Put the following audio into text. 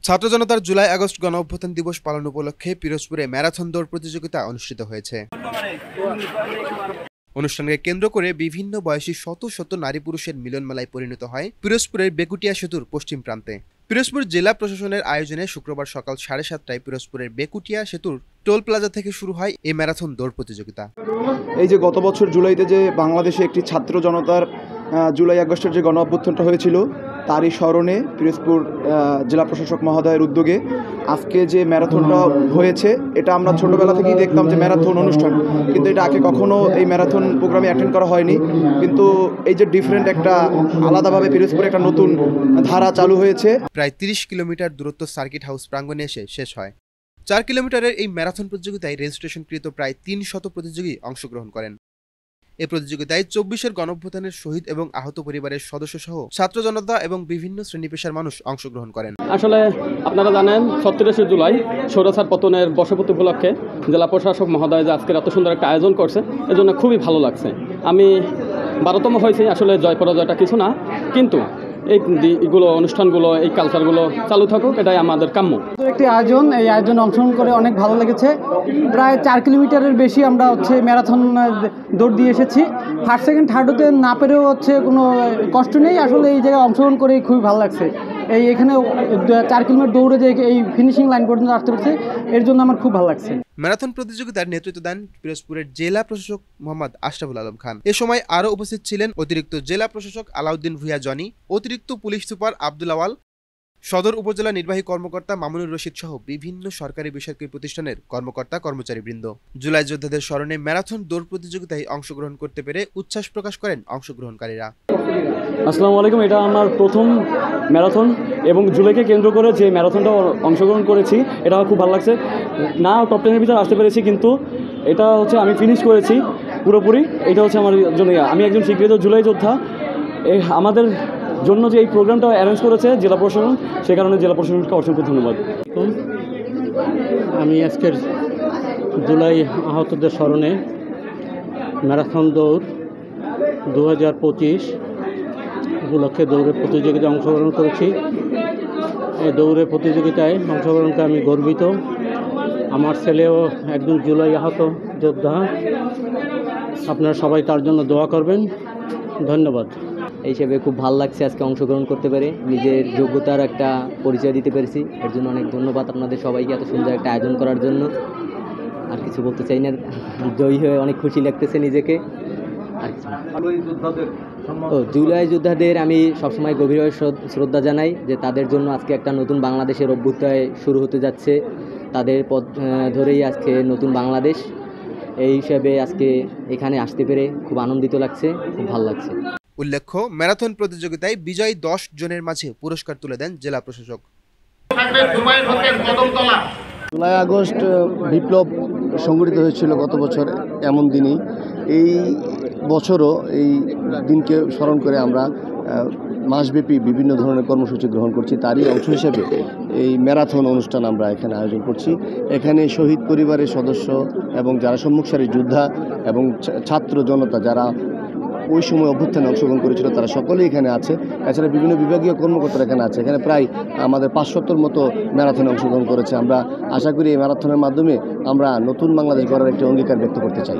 ছাত্র জনতার July August গণ অভ্যুত্থান দিবস পালন উপলক্ষে পিরোজপুরে ম্যারাথন দৌড় প্রতিযোগিতা অনুষ্ঠিত হয়েছে। অনুষ্ঠানকে কেন্দ্র করে বিভিন্ন বয়সী শত শত নারী পুরুষের মিলনমেলায় পরিণত হয় পিরোজপুরের বেকুটিয়া সেতুর পশ্চিম প্রান্তে। পিরোজপুর জেলা প্রশাসনের আয়োজনে শুক্রবার সকাল 7:30টায় পিরোজপুরের বেকুটিয়া সেতুর টোল প্লাজা থেকে শুরু হয় এই ম্যারাথন দৌড় প্রতিযোগিতা। এই যে গত বছর জুলাইতে যে বাংলাদেশে একটি ছাত্র জনতার জুলাই আগস্টের যে গণ অভ্যুত্থানটা হয়েছিল, তারই স্মরণে পিরোজপুর জেলা প্রশাসক মহোদয়ের উদ্যোগে আজকে যে ম্যারাথনটা হয়েছে, এটা আমরা ছোটোবেলা থেকেই দেখতাম যে ম্যারাথন অনুষ্ঠান, কিন্তু এটা আগে কখনো এই ম্যারাথন প্রোগ্রামে অ্যাটেন্ড করা হয়নি। কিন্তু এই যে ডিফারেন্ট একটা আলাদাভাবে পিরোজপুরে একটা নতুন ধারা চালু হয়েছে। প্রায় 30 কিলোমিটার দূরত্ব সার্কিট হাউস প্রাঙ্গণে এসে শেষ হয়। 4 কিলোমিটারের এই ম্যারাথন প্রতিযোগিতায় রেজিস্ট্রেশনকৃত প্রায় 300 প্রতিযোগী অংশগ্রহণ করেন। এই প্রতিযোগিতায় 24-এর গণঅভ্যুত্থানের শহীদ এবং আহত পরিবারের সদস্য সহ ছাত্র জনতা এবং বিভিন্ন শ্রেণী পেশার মানুষ অংশগ্রহণ করেন। আসলে আপনারা জানেন 37শে জুলাই স্বৈরাচার পতনের বর্ষপূর্তি উপলক্ষে জেলা প্রশাসক মহোদয় যে আজকের এত সুন্দর একটা আয়োজন করছে, এজন্য খুবই ভালো লাগছে। আমি 12তম হয়েছি, আসলে জয় পরাজয়টা কিছু না, কিন্তু এইগুলো অনুষ্ঠানগুলো, এই কালচারগুলো চালু থাকুক, এটাই আমাদের কাম্য। একটি আয়োজন, এই আয়োজনে অংশগ্রহণ করে অনেক ভালো লেগেছে। প্রায় 4 কিলোমিটারের বেশি আমরা ম্যারাথন দৌড় দিয়ে এসেছি। ফার্স্ট সেকেন্ড থার্ড হতে না পেরেও কোনো কষ্ট নেই। আসলে এই জায়গায় অংশগ্রহণ করে খুবই ভালো লাগছে। এখানে 4 কিলোমিটার দৌড়ে যে এই ফিনিশিং লাইন পর্যন্ত আসতে পারছে, এর জন্য আমার খুব ভালো লাগছে। ম্যারাথন প্রতিযোগিতার নেতৃত্ব দেন পিরোজপুরের জেলা প্রশাসক মোহাম্মদ আশরাফুল আলম খান। এ সময় আরও উপস্থিত ছিলেন অতিরিক্ত জেলা প্রশাসক আলাউদ্দিন ভুঁইয়া জনি, অতিরিক্ত পুলিশ সুপার আব্দুল আওয়াল, সদর উপজেলা নির্বাহী কর্মকর্তা মামুনুর রশিদ সহ বিভিন্ন সরকারি বেসরকারি প্রতিষ্ঠানের কর্মকর্তা কর্মচারীবৃন্দ। জুলাই যোদ্ধাদের স্মরণে ম্যারাথন দৌড় প্রতিযোগিতায় অংশগ্রহণ করতে পেরে উচ্ছ্বাস প্রকাশ করেন অংশগ্রহণকারীরা। আসসালামু আলাইকুম, এটা আমার প্রথম ম্যারাথন এবং জুলাইকে কেন্দ্র করে যে ম্যারাথনটা অংশগ্রহণ করেছি, এটা খুব ভালো লাগছে। না টপ 10-এর ভিতরে আসতে পেরেছি, কিন্তু এটা আমি ফিনিশ করেছি পুরোপুরি। এটা আমার জন্য, আমি একজন স্বীকৃত জুলাই যোদ্ধা। আমাদের জন্য যে এই প্রোগ্রামটা অ্যারেঞ্জ করেছে জেলা প্রশাসন, সে কারণে জেলা প্রশাসনকে অসংখ্য ধন্যবাদ। আমি আজকের জুলাই আহতদের স্মরণে ম্যারাথন দৌড় 2025 উপলক্ষে দৌড়ের প্রতিযোগিতায় অংশগ্রহণ করেছি। এই দৌড়ের প্রতিযোগিতায় অংশগ্রহণকে আমি গর্বিত। আমার ছেলেও একজন জুলাই আহত যোদ্ধা। আপনারা সবাই তার জন্য দোয়া করবেন। ধন্যবাদ। এই হিসেবে খুব ভালো লাগছে আজকে অংশগ্রহণ করতে পেরে, নিজের যোগ্যতার একটা পরিচয় দিতে পেরেছি। এর জন্য অনেক ধন্যবাদ আপনাদের সবাইকে এত সুন্দর একটা আয়োজন করার জন্য। আর কিছু বলতে চাই না, জয়ী হয়ে অনেক খুশি লাগতেছে নিজেকে। জুলাই যোদ্ধাদের আমি সবসময় গভীরভাবে শ্রদ্ধা জানাই, যে তাদের জন্য আজকে একটা নতুন বাংলাদেশের অভ্যুদয় শুরু হতে যাচ্ছে। তাদের পথ ধরেই আজকে নতুন বাংলাদেশ। এই হিসাবে আজকে এখানে আসতে পেরে খুব আনন্দিত লাগছে, খুব ভালো লাগছে। উল্লেখ্য, ম্যারাথন প্রতিযোগিতায় বিজয়ী 10 জনের মাঝে পুরস্কার তুলে দেন জেলা প্রশাসক। জুলাই আগস্ট বিপ্লব সংগঠিত হয়েছিল গত বছর এমন দিনই। এই বছরও এই দিনকে স্মরণ করে আমরা মাসব্যাপী বিভিন্ন ধরনের কর্মসূচি গ্রহণ করছি। তারই অংশ হিসেবে এই ম্যারাথন অনুষ্ঠান আমরা এখানে আয়োজন করছি। এখানে শহীদ পরিবারের সদস্য এবং যারা সম্মুখ সারির যোদ্ধা এবং ছাত্র জনতা যারা ওই সময় অভ্যুত্থানে অংশগ্রহণ করেছিল, তারা সকলেই এখানে আছে। এছাড়া বিভিন্ন বিভাগীয় কর্মকর্তারা এখানে আছে। এখানে প্রায় আমাদের 570-র মতো ম্যারাথনে অংশগ্রহণ করেছে। আমরা আশা করি এই ম্যারাথনের মাধ্যমে আমরা নতুন বাংলাদেশ গড়ার একটি অঙ্গীকার ব্যক্ত করতে চাই।